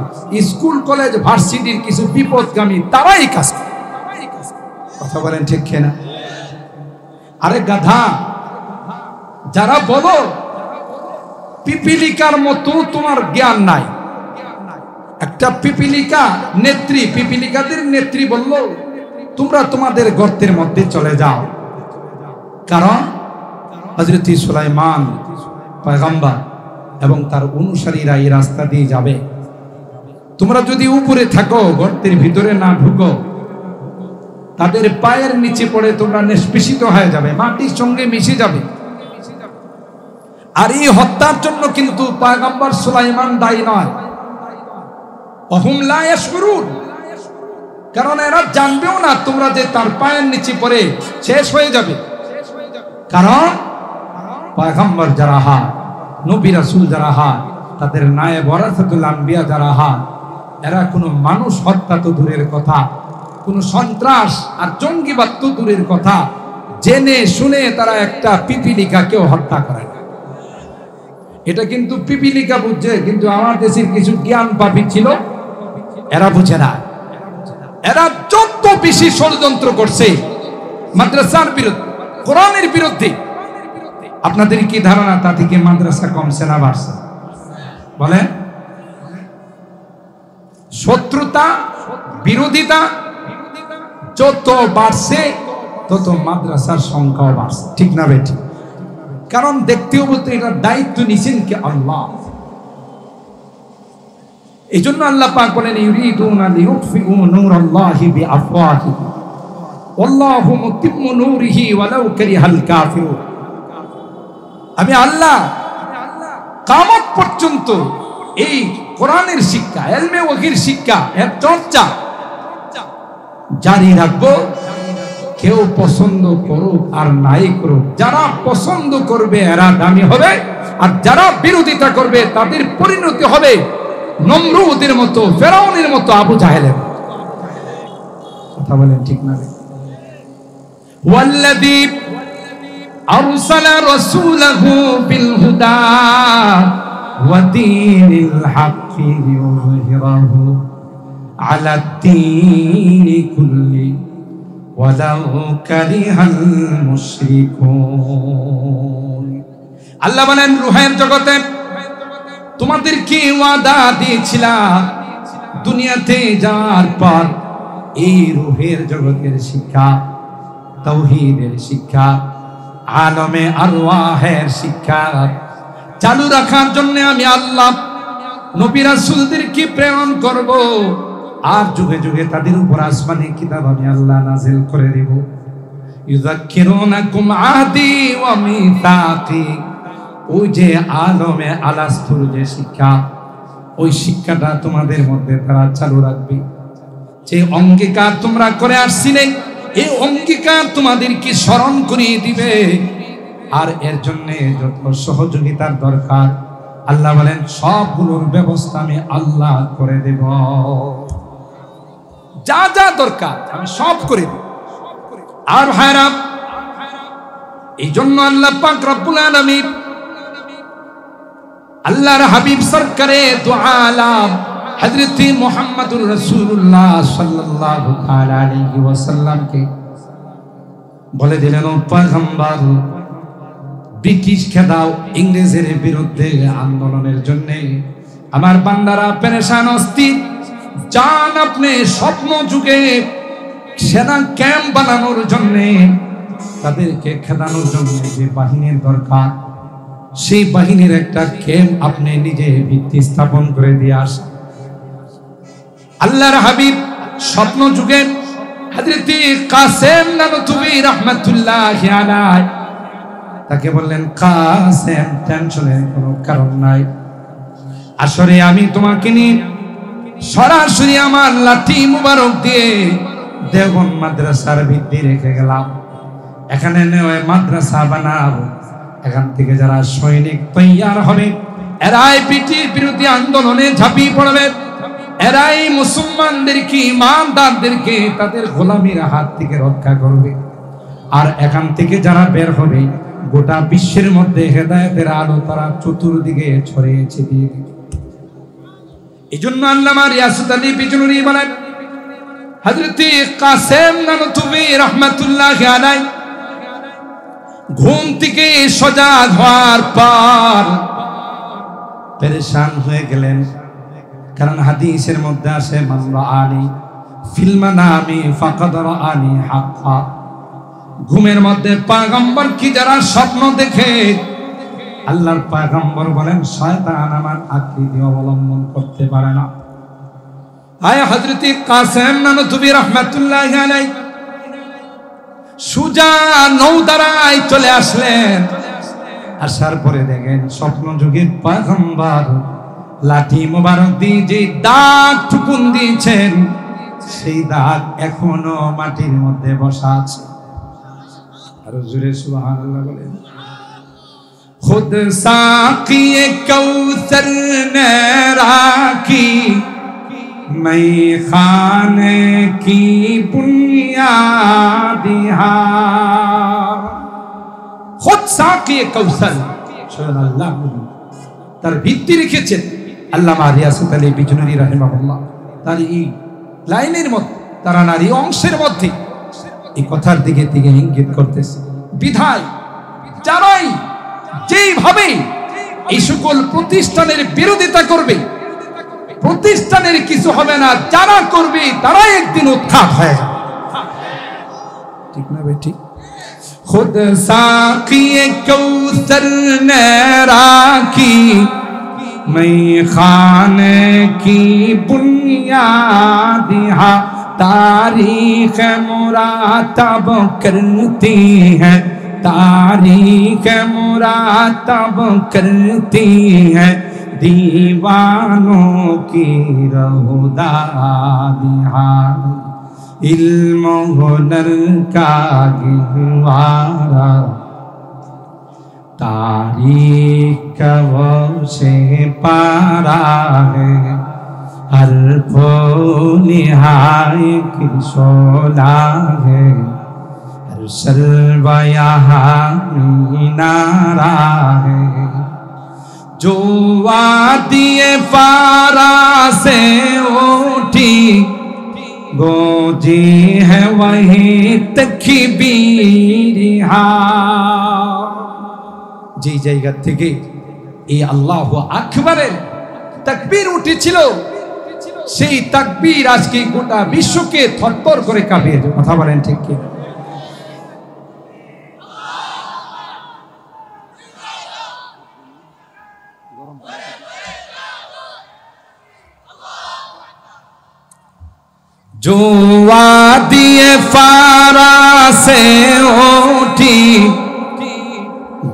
স্কুল কলেজ ভার্সিটির কিছু বিপদগামী তারাই কাজ করে। কথা বলেন ঠিক কিনা? আরে গাধা, যারা বলো পিপিলিকার মতো তোমার জ্ঞান নাই। একটা পিপিলিকা নেত্রী, পিপিলিকাদের নেত্রী বলল তোমরা তোমাদের গর্তের মধ্যে চলে যাও, কারণ হযরত সুলাইমান পয়গম্বর এবং তার অনুসারীরা এই রাস্তা দিয়ে যাবে। তোমরা যদি উপরে থাকো, গর্তের ভিতরে না ঢুকো, তাদের পায়ের নিচে পড়ে তোমরা নিষ্পেষিত হয়ে যাবে, মাটির সঙ্গে মিশে যাবে। আর এই হত্যার জন্য কিন্তু পয়গম্বর সুলাইমান দায়ী নয়। অহুম লা ইয়াশকুরুন, কারণ এরা জানবেও না তোমরা যে তার পায়ের নিচে পড়ে শেষ হয়ে যাবে। কারণ পয়গম্বর যারা হয়, নবী রাসূল যারা হয়, তাদের নায়েব ওয়ারাসাতুল আম্বিয়া যারা হয়, এরা কোনো মানুষ হত্যা তো দূরের কথা, কোনো সন্ত্রাস আর জঙ্গিবাদ তো দূরের কথা, জেনে শুনে তারা একটা পিপিলিকাকেও হত্যা করে না। এটা কিন্তু পিপিলিকা বুঝছে, কিন্তু আমার দেশের কিছু জ্ঞান পাপী ছিল, এরা বুঝে না। এরা যত বেশি ষড়যন্ত্র করছে মাদ্রাসার বিরুদ্ধে, কোরআনের বিরুদ্ধে, আপনাদের কি ধারণা তা থেকে মাদ্রাসা কমছে না বাড়ছে? বলেন। শত্রুতা, বিরোধিতা যত বাড়ছে তত মাদ্রাসার সংখ্যাও বাড়ছে, ঠিক না বেঠি? কারণ দেখতেও বলতে এটার দায়িত্ব নিছেন কে? আল্লাহ। এই জন্য আল্লাহ পাক বলেন ইউরিদুনা লিউতফিউ নূরাল্লাহি বিআফওয়াহিহিম ওয়াল্লাহু মুতিম্মু নূরিহি ওয়ালাউ কারিহাল কাফিরুন। আমি আল্লাহ কিয়ামত পর্যন্ত এই কোরআনের শিক্ষা, ইলমে ওয়াহির শিক্ষা, এর চর্চা জারি রাখবো। কেউ পছন্দ করুক আর নাই করুক, যারা পছন্দ করবে এরা দামি হবে, আর যারা বিরোধিতা করবে তাদের পরিণতি হবে নমরুদের মতো, ফেরাউনের মতো, আবু জাহেলের। কথা বলেন ঠিক না? ওয়াল্লাযী আরসালা রাসূলাহু বিল হুদা ওয়া দীনিল হাক্কি লিইয়ুযহিরাহু আলাদ-দীনি কুল্লি ওয়ালাউ কারিহাল মুশরিকুন। আল্লাহ বলেন রূহের জগতে তোমাদেরকে ওয়াদা দিয়েছিলাম, দুনিয়াতে যাওয়ার পর এই রূহের জগতের শিক্ষা, তাওহীদের শিক্ষা, আলমে আরওয়াহের শিক্ষা চালু রাখার জন্য আমি আল্লাহ নবী রাসূলদেরকে প্রেরণ করব, আর যুগে যুগে তাদের উপর আসমানি কিতাব আমি আল্লাহ নাযিল করে দেব। ইউযাক্কিরুনাকুম আহদি ওয়া মিসাকি, ওই যে আলমে আলাস্তুর যে শিক্ষা, ওই শিক্ষাটা তোমাদের মধ্যে তারা চালু রাখবে। যে অঙ্গীকার তোমরা করে আসছিলে, এই অঙ্গীকার তোমাদেরকে স্মরণ করিয়ে দিবে। আর এর জন্য যত সহযোগিতার দরকার আল্লাহ বলেন সবগুলোর ব্যবস্থা আমি আল্লাহ করে দেব। যা যা দরকার আমি সব করে দেব। আর ভাইরা, এই জন্য আল্লাহ পাক রব্বুল আলামিন আল্লাহর হাবিব সরকারে দু আলাম হযরত মুহাম্মদুর রাসূলুল্লাহ সাল্লাল্লাহু তাআলা আলাইহি ওয়াসাল্লামকে বলে দিলেন, ও পয়গম্বর, ব্রিটিশ খেদাও ইংরেজের বিরুদ্ধে আন্দোলনের জন্য আমার বান্দারা পেরেশান অস্থির, যান আপনি স্বপ্ন যুগে সেনা ক্যাম্প বানানোর জন্য, তাদেরকে খেদানোর জন্য যে বাহিনীর দরকার, সেই বাহিনীর একটা ক্যাম্প আপনি নিজে ভিত্তি স্থাপন করে দিয়ে আসেন। আল্লাহর হাবিব স্বপ্ন যুগে হযরত কাসেম নানতুবি রাহমাতুল্লাহি আলাইহি তাকে বললেন, কাসেম, টেনশনের কোনো কারণ নাই, আসলে আমি তোমাকে নিয়ে সরাসরি আমার লাঠি মুবারক দিয়ে দেওবন্দ মাদ্রাসার ভিত্তি রেখে গেলাম। এখানে নয় মাদ্রাসা বানাবো, এখান থেকে যারা সৈনিক তৈয়ার হবে এরাই ব্রিটিশ বিরোধী আন্দোলনে ঝাঁপিয়ে পড়বে, এরাই মুসলমানদেরকে, ইমানদারদেরকে তাদের গোলামির হাত থেকে রক্ষা করবে। আর এখান থেকে যারা বের হবে গোটা বিশ্বের মধ্যে হেদায়েতের আলো তারা চতুর্দিকে ছড়িয়ে ছিটিয়ে দিবে। এই জন্য আল্লামা রিয়াসত আলী বিজনুরী বলেন, হযরত কাসেম নানতুবি রাহমাতুল্লাহি আলাইহি ঘুম থেকে সজাগ হওয়ার পর পেরেশান হয়ে গেলেন। কারণ হাদিসের মধ্যে আসে মান রাআনি ফিল মানামি ফাকাদ রাআনি হাক্কা, ঘুমের মধ্যে পয়গম্বর কি যারা স্বপ্ন দেখে, আল্লাহর পয়গম্বর বলেন শয়তান আমার আকৃতি অবলম্বন করতে পারে না। আয় হযরত কাসেম নানতুবি রাহমাতুল্লাহি আলাইহি সুজা নৌদারায় চলে আসলেন। আসার পরে দেখেন স্বপ্ন যুগে পয়গম্বর লাঠি মোবারক দিয়ে যে দাগ টুকুন দিয়েছেন, সেই দাগ এখনো মাটির মধ্যে বসা আছে। আরো জোরে সুবহানাল্লাহ বলেন। खुद साक़ी कौसर ने राखी मैं खाने की बुनियादी खुद साक़ी कौसर আল্লাহ তার ভিত্তি রেখেছেন আল্লামা রিয়াসত আলী বিজনূরী রাহিমাহুল্লাহ। তার এই লাইনের মধ্যে তারা নারী অংশের মধ্যে এই কথার দিকে ইঙ্গিত করতেছে। বিধায় যারাই যেইভাবে এই সকল প্রতিষ্ঠানের বিরোধিতা করবে, প্রতিষ্ঠানের কিছু হবে না, যারা করবে তারাই একদিন উৎখাত হয়ে যাবে। ঠিক না ভাই? ঠিক। खुद साक़ी कौसर ने राखी मैं खाने की बुनियाद तारीख मुरातब करती है, तारीख मुरातब करती है दीवानों की रहुदादिहा इल्म हुनर का गहवारा तारीख का वो से पारा है हर फो निहाय की शोला है हर शल्वा यहाँ मीनारा है जो वादिए फारा से उठी गोजी है वही तकबीरिहा। যে জায়গা থেকে এই আল্লাহু আকবারের তাকবীর উঠেছিল, সেই তাকবীর আজকে গোটা বিশ্বকে থরথর করে কাঁপিয়ে দেয়। কথা বলেন ঠিক কি? जो वादिए फारा से उठी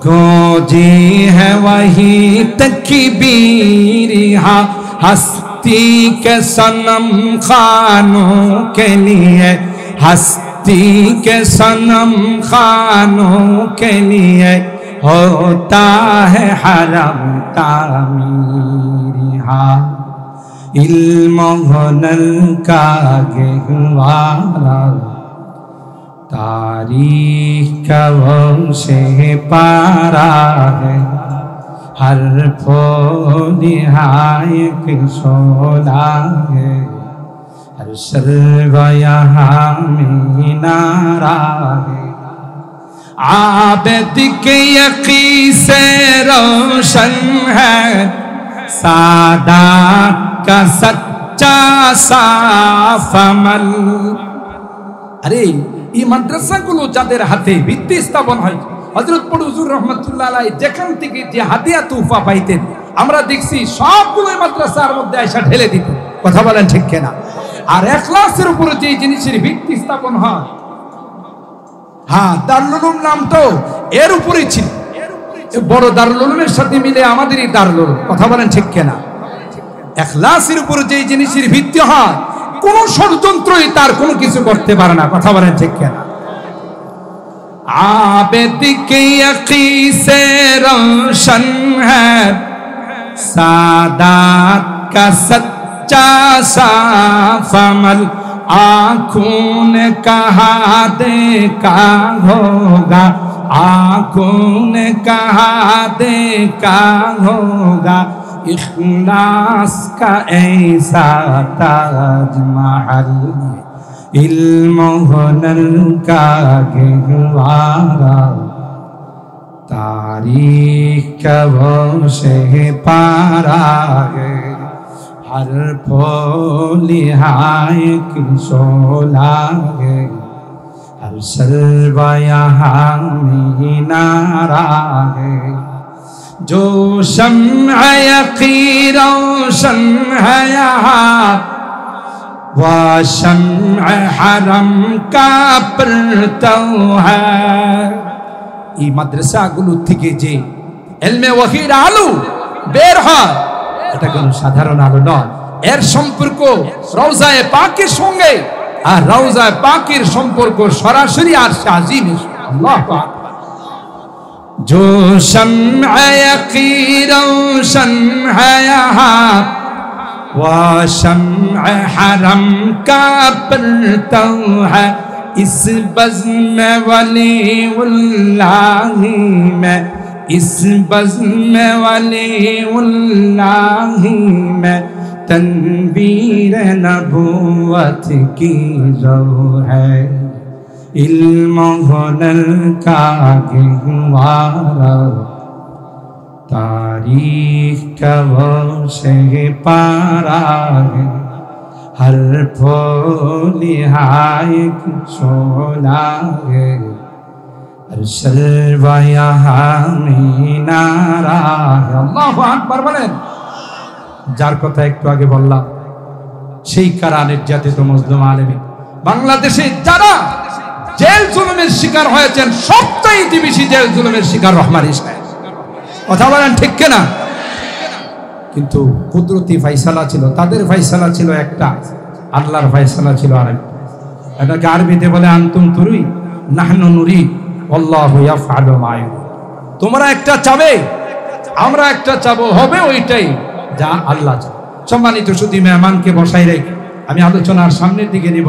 गोजी है वही तकबीरिहा हस्ती के सनम खानों के लिए हस्ती के सनम खानों के लिए होता है हरम तामीरिहा इल्म हुनर का गहवारा तारीख का वो से पारा है हर फो निहाय की शोला है हर शल्वा यहाँ मीनारा है आबिद के यकी से रोशन है सादात का सच्चा साफ अमल। अरे এই মাদ্রাসাগুলো যাদের হাতে ভিত্তি স্থাপন হয়, হযরত হুজুর রহমাতুল্লাহ আলাইহি যেখান থেকে যে হাদিয়া তোহফা পাইতেন আমরা দেখছি সবগুলো মাদ্রাসার মধ্যে আয়সা ঢেলে দিতেন। কথা বলেন ঠিক কিনা? আর ইখলাসের উপরে যে জিনিসের ভিত্তি স্থাপন হয়, হ্যাঁ দারুল উলুম নাম তো এর উপরেই ছিল। বড় দারুল উলুমের সাথে মিলে আমাদেরই দারুল উলুম। কথা বলেন ঠিক কিনা? ইখলাসের উপরে যে জিনিসের ভিত্তি হয় কোন ষড়যন্ত্রই তার কোনো কিছু করতে পারে না। কথা বলেন ঠিক কিনা? आबिद के यकी से रोशन है सादात का सच्चा साफ अमल आँखों ने कहा देखा होगा आँखों ने कहा देखा होगा इखलास का ऐसा ताजमहल इल्म हुनर का गहवारा तारीख का वो से पारा है हर फोलिहाय की शोला है हर शर्बा यहाँ मीनारा है जो शम्अ यक़ीन रोशन है यहाँ वो शम्अ हरम का परतव है। এই মাদ্রাসাগুলো থেকে যে ইলমে ওয়াহির আলো বের হয় এটা কোনো সাধারণ আলো নয়, এর সম্পর্ক রওজায়ে পাকের সঙ্গে, আর রওজায়ে পাকের সম্পর্ক সরাসরি আরশে আজিমের। আল্লাহু আকবার। जो शम्अ यक़ीन रोशन है यहाँ वो शम्अ हरम का परतव है इस बज़्म वलीउल्लाही में इस बज़्म वलीउल्लाही में तनवीर नबुव्वत की रो है इल्म हुनर का गहवारा तारीख का वो से पारा है हर फोलिहाय की शोला है हर शर्बा यहाँ मीनारा है। আল্লাহু আকবার বলেন। যার কথা একটু আগে বললাম সেই কারা নির্যাতিত মজলুম আলেমী বাংলাদেশে যারা জেল জুলুমের শিকার হয়েছেন, সবচাইতে বেশি জেল জুলুমের শিকার রহমান ইসলাম। কথা বলেন ঠিক কিনা? কিন্তু কুদরতি ফাইসালা ছিল, তাদের ফাইসালা ছিল একটা, আল্লাহর ফাইসালা ছিল আরেকটা। এটাকে আরবিতে বলে আনতুম তুরি নাহনু নুরি আল্লাহু ইয়াফআলু মা ইউরিদ। তোমরা একটা চাবে, আমরা একটা চাবো, হবে ওইটাই যা আল্লাহ চায়। সম্মানিত সুধী মেহমানকে বসাই রেখে আমি আলোচনার সামনের দিকে নিব।